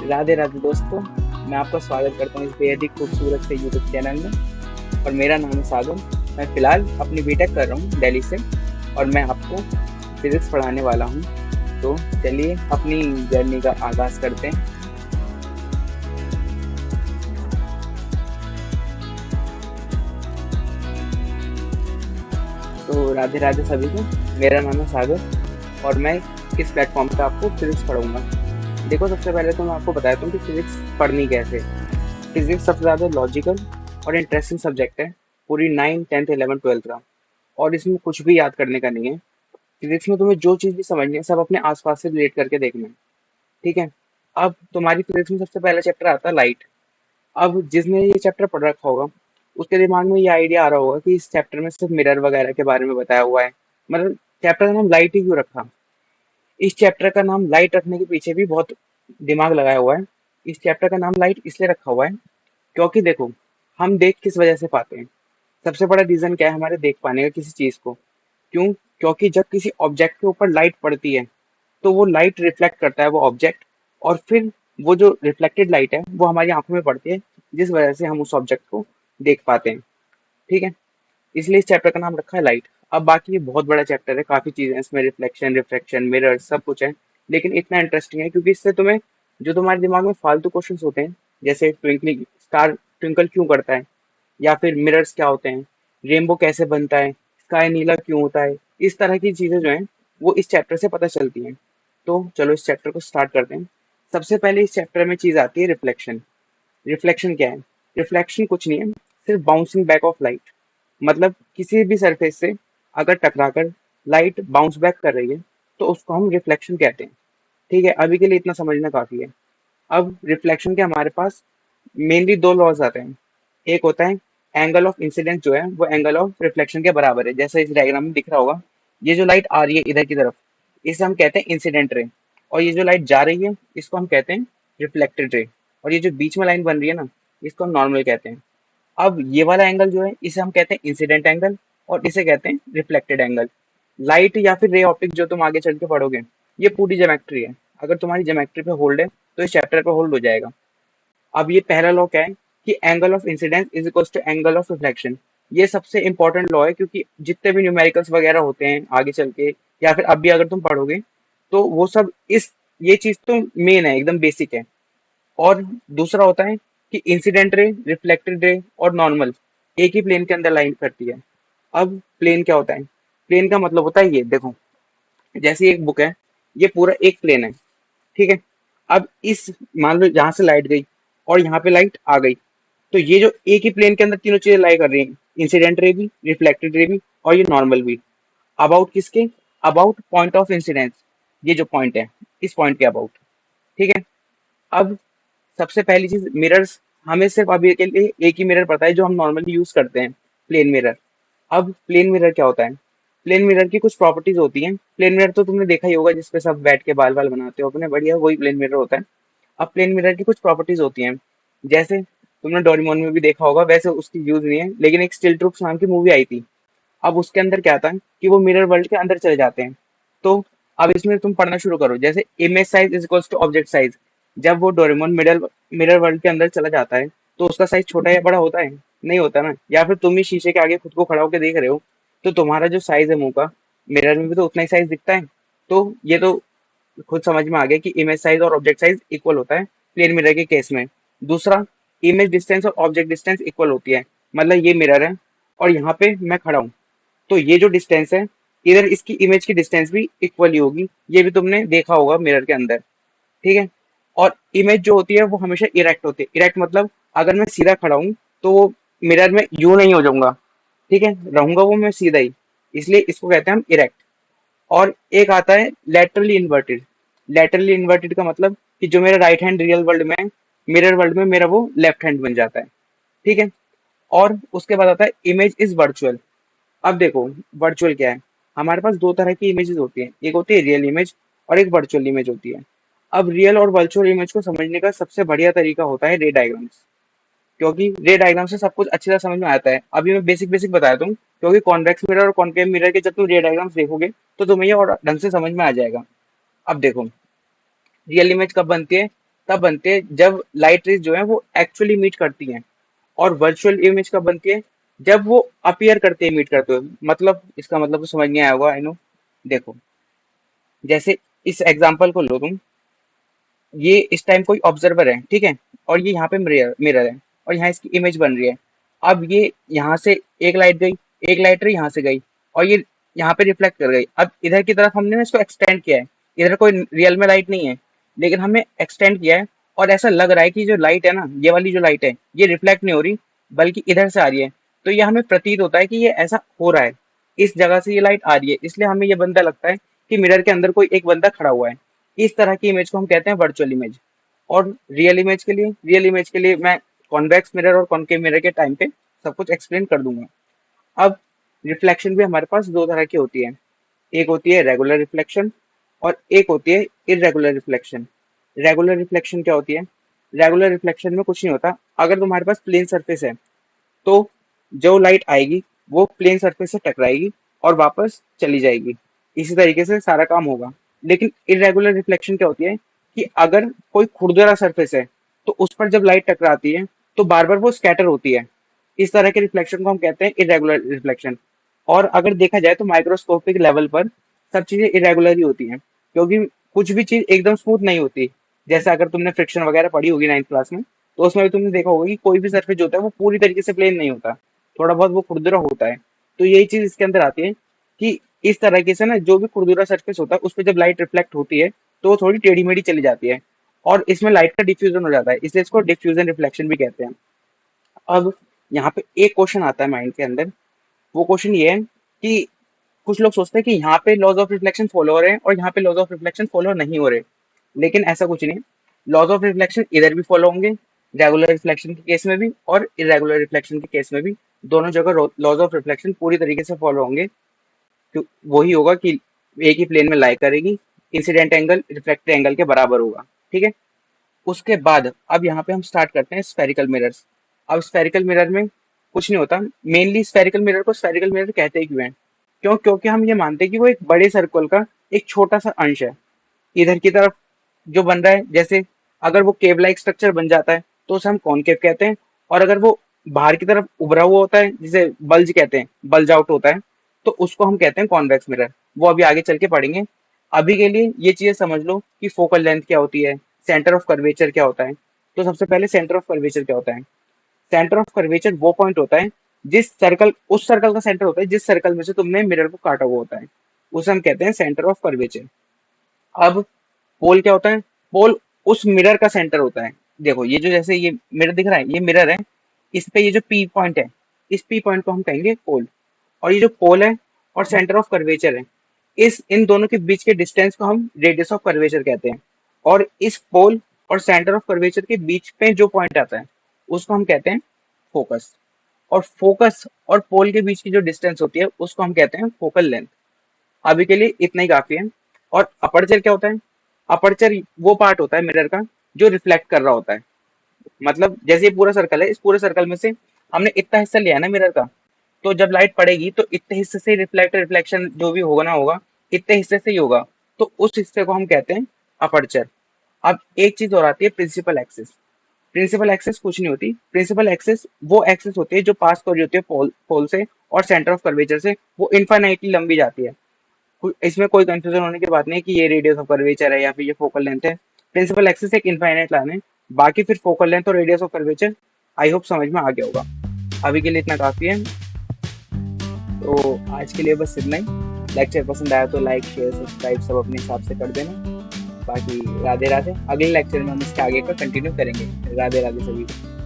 राधे राधे दोस्तों, मैं आपका स्वागत करता हूँ इस बेहद ही खूबसूरत से यूट्यूब चैनल में। और मेरा नाम है सागर। मैं फ़िलहाल अपनी बीटेक कर रहा हूँ दिल्ली से, और मैं आपको फिज़िक्स पढ़ाने वाला हूँ। तो चलिए अपनी जर्नी का आगाज़ करते हैं। तो राधे राधे सभी को। मेरा नाम है सागर, और मैं इस प्लेटफॉर्म पे आपको फिज़िक्स पढ़ाऊँगा। देखो, सबसे पहले तो मैं आपको बताता हूँ कि फिज़िक्स पढ़नी कैसे। फिज़िक्स सबसे ज़्यादा लॉजिकल और इंटरेस्टिंग सब्जेक्ट है पूरी 9, 10th, 11th, 12th का। और इसमें कुछ भी याद करने का नहीं है। फिजिक्स में तुम्हें जो चीज़ भी समझनी है सब अपने आसपास से रिलेट करके देखना है। ठीक है। अब तुम्हारी फिजिक्स में सबसे पहला चैप्टर आता है लाइट। अब जिसने ये चैप्टर पढ़ रखा होगा उसके दिमाग में ये आइडिया आ रहा होगा कि इस चैप्टर में सिर्फ मिरर वगैरह के बारे में बताया हुआ है। मतलब चैप्टर का नाम लाइट ही क्यों रखा। इस चैप्टर का नाम लाइट रखने के पीछे भी बहुत दिमाग लगाया हुआ है। इस चैप्टर का नाम लाइट इसलिए रखा हुआ है क्योंकि देखो, हम देख किस वजह से पाते हैं। सबसे बड़ा रीजन क्या है हमारे देख पाने का किसी चीज को। क्यों? क्योंकि जब किसी ऑब्जेक्ट के ऊपर लाइट पड़ती है तो वो लाइट रिफ्लेक्ट करता है वो ऑब्जेक्ट, और फिर वो जो रिफ्लेक्टेड लाइट है वो हमारी आंखों में पड़ती है, जिस वजह से हम उस ऑब्जेक्ट को देख पाते हैं। ठीक है। इसलिए इस चैप्टर का नाम रखा है लाइट। अब बाकी ये बहुत बड़ा चैप्टर है, काफी चीजें हैं इसमें, रिफ्लेक्शन, रिफ्रैक्शन, मिरर, सब कुछ है। लेकिन इतना इंटरेस्टिंग है क्योंकि इससे तुम्हें जो तुम्हारे दिमाग में फालतू क्वेश्चंस होते हैं, जैसे ट्विंकलिंग स्टार ट्विंकल क्यों करता है, या फिर मिरर्स क्या होते हैं, रेनबो कैसे बनता है, स्काई नीला क्यों होता है, इस तरह की चीजें जो हैं वो इस चैप्टर से पता चलती हैं। तो चलो इस चैप्टर को स्टार्ट करते हैं। सबसे पहले इस चैप्टर में चीज आती है रिफ्लेक्शन। रिफ्लेक्शन क्या है? रिफ्लेक्शन कुछ नहीं है, सिर्फ बाउंसिंग बैक ऑफ लाइट। मतलब किसी भी सरफेस से अगर टकराकर लाइट बाउंस बैक कर रही है तो उसको हम रिफ्लेक्शन कहते हैं। ठीक है, अभी के लिए इतना समझना काफी है। अब रिफ्लेक्शन के हमारे पास मेनली दो लॉज आते हैं। एक होता है एंगल ऑफ इंसिडेंस, जो है वो एंगल ऑफ रिफ्लेक्शन के बराबर है। जैसे इस डायग्राम में दिख रहा होगा, ये जो लाइट आ रही है इधर की तरफ, इसे हम कहते हैं इंसिडेंट रे। और ये जो लाइट जा रही है इसको हम कहते हैं रिफ्लेक्टेड रे। और ये जो बीच में लाइन बन रही है ना, इसको हम नॉर्मल कहते हैं। अब ये वाला एंगल जो है इसे हम कहते हैं इंसिडेंट एंगल, और इसे कहते हैं रिफ्लेक्टेड एंगल। लाइट या फिर रे ऑप्टिक्स जो तुम आगे चल के पढ़ोगे, ये पूरी ज्योमेट्री है। अगर तुम्हारी ज्योमेट्री पे होल्ड है तो इस चैप्टर पे होल्ड हो जाएगा। अब ये पहला लॉ क्या है कि angle of incidence is equals to angle of reflection. ये सबसे इंपॉर्टेंट लॉ है क्योंकि जितने भी न्यूमेरिकल्स वगैरह होते हैं आगे चल के, या फिर अब भी अगर तुम पढ़ोगे, तो वो सब इस ये चीज तो मेन है, एकदम बेसिक है। और दूसरा होता है कि इंसिडेंट रे, रिफ्लेक्टेड रे और नॉर्मल एक ही प्लेन के अंदर लाइन करती है। अब प्लेन क्या होता है? प्लेन का मतलब होता है, ये देखो, जैसे एक बुक है, ये पूरा एक प्लेन है। ठीक है। अब इस, मान लो यहाँ से लाइट गई और यहाँ पे लाइट आ गई, तो ये जो एक ही प्लेन के अंदर तीनों चीजें लाई कर रही हैं, इंसिडेंट रे भी, रिफ्लेक्टेड रे भी, और ये नॉर्मल भी। अबाउट किसके? About point of incidence. ये जो पॉइंट है, इस पॉइंट के अबाउट। ठीक है। अब सबसे पहली चीज मिरर्स। हमें सिर्फ अभी के लिए एक ही मिरर पता है जो हम नॉर्मली यूज करते हैं, प्लेन मिरर। अब प्लेन मिरर क्या होता है? प्लेन मिरर की कुछ प्रॉपर्टीज होती हैं। प्लेन मिरर तो तुमने देखा ही होगा, जिसपे सब बैठ के बाल बाल बनाते हो अपने, बढ़िया, वही प्लेन मिरर होता है। अब प्लेन मिरर की कुछ प्रॉपर्टीज होती हैं, जैसे तुमने डोरेमोन में भी देखा होगा, वैसे उसकी यूज नहीं है, लेकिन एक स्टिल ट्रूप्स नाम की मूवी आई थी। अब उसके अंदर क्या था कि वो मिरर वर्ल्ड के अंदर चले जाते हैं। तो अब इसमें तुम पढ़ना शुरू करो, जैसे image size is equals to object size. जब वो डोरेमोन मिडल मिरर वर्ल्ड के अंदर चला जाता है तो उसका साइज छोटा या बड़ा होता है? नहीं होता ना। या फिर तुम ही शीशे के आगे खुद को खड़ा होकर देख रहे हो, तो तुम्हारा जो साइज है मुंह का, मिरर में भी तो उतना ही साइज दिखता है। तो ये तो खुद समझ में आ गया कि इमेज साइज और ऑब्जेक्ट साइज इक्वल होता है प्लेन मिरर के केस में। दूसरा, इमेज डिस्टेंस और ऑब्जेक्ट डिस्टेंस इक्वल होती है। मतलब ये मिरर है और यहाँ पे मैं खड़ा हूँ, तो ये जो डिस्टेंस है, इधर इसकी इमेज की डिस्टेंस भी इक्वल ही होगी। ये भी तुमने देखा होगा मिरर के अंदर। ठीक है। और इमेज जो होती है वो हमेशा इरेक्ट होती है। इरेक्ट मतलब अगर मैं सीधा खड़ा हूँ तो वो मिरर में यूं नहीं हो जाऊंगा। ठीक है, रहूंगा वो मैं सीधा ही, इसलिए इसको कहते हैं हम इरेक्ट। और एक आता है लैटरली इन्वर्टेड। लैटरली इन्वर्टेड का मतलब कि जो मेरा राइट हैंड रियल वर्ल्ड में है, मिरर वर्ल्ड में मेरा वो लेफ्ट हैंड बन जाता है। ठीक है। और उसके बाद आता है इमेज इज वर्चुअल। अब देखो, वर्चुअल क्या है? हमारे पास दो तरह की इमेजेस होती हैं, एक होती है रियल इमेज और एक वर्चुअल इमेज होती है। अब रियल और वर्चुअल इमेज को समझने का सबसे बढ़िया तरीका होता है रे डायग्राम्स। क्योंकि रे डायग्राम से सब कुछ अच्छी तरह समझ में आता है। अभी मैं बेसिक बेसिक बताया दूं, क्योंकि कॉन्वेक्स मिरर और कॉनकेव मिरर के जब तुम रे डायग्राम्स देखोगे तो तुम्हें ये और ढंग से समझ में आ जाएगा। अब देखो, रियल इमेज कब बनती है? तब बनते हैं जब लाइट रेज जो है वो एक्चुअली मीट करती हैं। और वर्चुअल इमेज कब बनती है, जब वो अपीयर करते हैं मीट करते हुए। मतलब इसका मतलब तो समझ नहीं आया होगा, आई नो। देखो, जैसे इस एग्जांपल को लो तुम, ये इस टाइम कोई ऑब्जर्वर है, ठीक है, और ये यहाँ पे मिरर मिरर है, और यहाँ इसकी इमेज बन रही है। अब ये यहाँ से एक लाइट गई, एक लाइट रही यहाँ से गई, और ये यहाँ पे रिफ्लेक्ट कर गई। अब इधर की तरफ हमने ना इसको एक्सटेंड किया है, इधर कोई रियल में लाइट नहीं है, लेकिन हमने एक्सटेंड किया है, और ऐसा लग रहा है कि जो लाइट है ना, ये वाली जो लाइट है, ये रिफ्लेक्ट नहीं हो रही, बल्कि इधर से आ रही है। तो ये हमें प्रतीत होता है कि ये ऐसा हो रहा है, इस जगह से ये लाइट आ रही है, इसलिए हमें ये बंदा लगता है कि मिरर के अंदर कोई एक बंदा खड़ा हुआ है। इस तरह की इमेज को हम कहते हैं वर्चुअल इमेज। और रियल इमेज के लिए मैं कॉन्वेक्स मिरर और कॉनकेव मिरर के टाइम पे सब कुछ एक्सप्लेन कर दूंगा। अब रिफ्लेक्शन भी हमारे पास दो तरह की होती है, एक होती है रेगुलर रिफ्लेक्शन और एक होती है इरेगुलर रिफ्लेक्शन। रेगुलर रिफ्लेक्शन क्या होती है? रेगुलर रिफ्लेक्शन में कुछ नहीं होता, अगर तुम्हारे पास प्लेन सरफेस है तो जो लाइट आएगी वो प्लेन सरफेस से टकराएगी और वापस चली जाएगी, इसी तरीके से सारा काम होगा। लेकिन इरेगुलर रिफ्लेक्शन क्या होती है कि अगर कोई खुरदरा सरफेस है तो उस पर जब लाइट टकराती है तो बार बार वो स्कैटर होती है। इस तरह के रिफ्लेक्शन को हम कहते हैं इरेगुलर रिफ्लेक्शन। और अगर देखा जाए तो माइक्रोस्कोपिक लेवल पर सब चीजें इरेगुलर ही होती हैं, क्योंकि कुछ भी चीज एकदम स्मूथ नहीं होती। जैसे अगर तुमने फ्रिक्शन वगैरह पढ़ी होगी 9th क्लास में, तो उसमें भी तुमने देखा होगा कि कोई भी सरफेस जो होता है वो पूरी तरीके से प्लेन नहीं होता, थोड़ा बहुत वो खुरदुरा होता है। तो यही चीज इसके अंदर आती है कि इस तरीके से ना जो भी खुरदुरा सरफेस होता है उस पर जब लाइट रिफ्लेक्ट होती है तो वो थोड़ी टेढ़ी मेढ़ी चली जाती है, और इसमें लाइट का डिफ्यूजन हो जाता है, इसलिए इसको डिफ्यूजन रिफ्लेक्शन भी कहते हैं। अब यहाँ पे एक क्वेश्चन आता है माइंड के अंदर, वो क्वेश्चन ये है कि कुछ लोग सोचते हैं कि यहाँ पे लॉज ऑफ रिफ्लेक्शन फॉलो हो रहे हैं और यहाँ पे लॉज ऑफ रिफ्लेक्शन फॉलो नहीं हो रहे, लेकिन ऐसा कुछ नहीं। लॉज ऑफ रिफ्लेक्शन इधर भी फॉलो होंगे, रेगुलर रिफ्लेक्शन के केस में भी और इरेगुलर रिफ्लेक्शन के केस में भी, दोनों जगह लॉज ऑफ रिफ्लेक्शन पूरी तरीके से फॉलो होंगे। वही होगा कि एक ही प्लेन में लाई करेगी, इंसिडेंट एंगल रिफ्लेक्टेड एंगल के बराबर होगा, ठीक है। उसके बाद अब यहाँ पे हम स्टार्ट करते हैं स्फेरिकल मिरर्स। अब स्फेरिकल मिरर में कुछ नहीं होता, मेनली स्फेरिकल मिरर को स्फेरिकल मिरर कहते ही क्यों हैं? क्योंकि हम ये मानते हैं कि वो एक बड़े सर्कल का एक छोटा सा अंश है। इधर की तरफ जो बन रहा है, जैसे अगर वो केव लाइक स्ट्रक्चर बन जाता है तो उसे हम कॉनकेव कहते हैं, और अगर वो बाहर की तरफ उभरा हुआ होता है जिसे बल्ज कहते हैं, बल्ज आउट होता है, तो उसको हम कहते हैं कॉन्वेक्स मिरर। वो अभी आगे चल के पढ़ेंगे। अभी के लिए ये चीजें समझ लो कि फोकल लेंथ क्या होती है, सेंटर ऑफ कर्वेचर क्या होता है। तो सबसे पहले सेंटर ऑफ कर्वेचर क्या होता है? सेंटर ऑफ कर्वेचर वो पॉइंट होता है जिस सर्कल उस सर्कल का सेंटर होता है जिस सर्कल में से तुमने मिरर को काटा हुआ होता है, उसे हम कहते हैं सेंटर ऑफ कर्वेचर। अब पोल क्या होता है? पोल उस मिरर का सेंटर होता है। देखो ये जो जैसे ये मिरर दिख रहा है, ये मिरर है, इस पे ये जो पी पॉइंट है, इस पी पॉइंट को हम कहेंगे पोल। और ये जो पोल है और सेंटर ऑफ कर्वेचर है, इस इन दोनों के बीच के डिस्टेंस को हम रेडियस ऑफ कर्वेचर कहते हैं। और इस पोल और सेंटर ऑफ कर्वेचर के बीच पे जो पॉइंट आता है उसको हम कहते हैं फोकस। और फोकस और पोल के बीच की जो डिस्टेंस होती है उसको हम कहते हैं फोकल लेंथ। अभी के लिए इतना ही काफी है। और अपर्चर क्या होता है? अपर्चर वो पार्ट होता है मिरर का जो रिफ्लेक्ट कर रहा होता है। मतलब जैसे ये पूरा सर्कल है, इस पूरे सर्कल में से हमने इतना हिस्सा लिया है ना मिरर का, तो जब लाइट पड़ेगी तो इतने हिस्से से रिफ्लेक्शन जो भी होगा ना होगा, इतने हिस्से से ही होगा, तो उस हिस्से को हम कहते हैं अपर्चर। अब एक चीज और आती है प्रिंसिपल एक्सिस। प्रिंसिपल एक्सिस कुछ नहीं होती, प्रिंसिपल एक्सिस वो एक्सिस होती है जो पास कर रही होती है पोल से और सेंटर ऑफ कर्वेचर से, वो इनफाइनाइटली लंबी जाती है। इसमें कोई कंफ्यूजन होने की बात नहीं है कि ये रेडियस ऑफ कर्वेचर है या फिर ये फोकल लेंथ है। प्रिंसिपल एक्सिस एक इनफाइनाइट लाइन है, बाकी फिर फोकल लेंथ और radius of curvature I hope समझ में आ गया होगा। अभी के लिए इतना काफी है, तो आज के लिए बस इतना ही। लेक्चर पसंद आया तो लाइक शेयर सब्सक्राइब सब अपने हिसाब से कर देना। बाकी राधे राधे, अगले लेक्चर में हम इसके आगे का कंटिन्यू करेंगे। राधे राधे सभी को।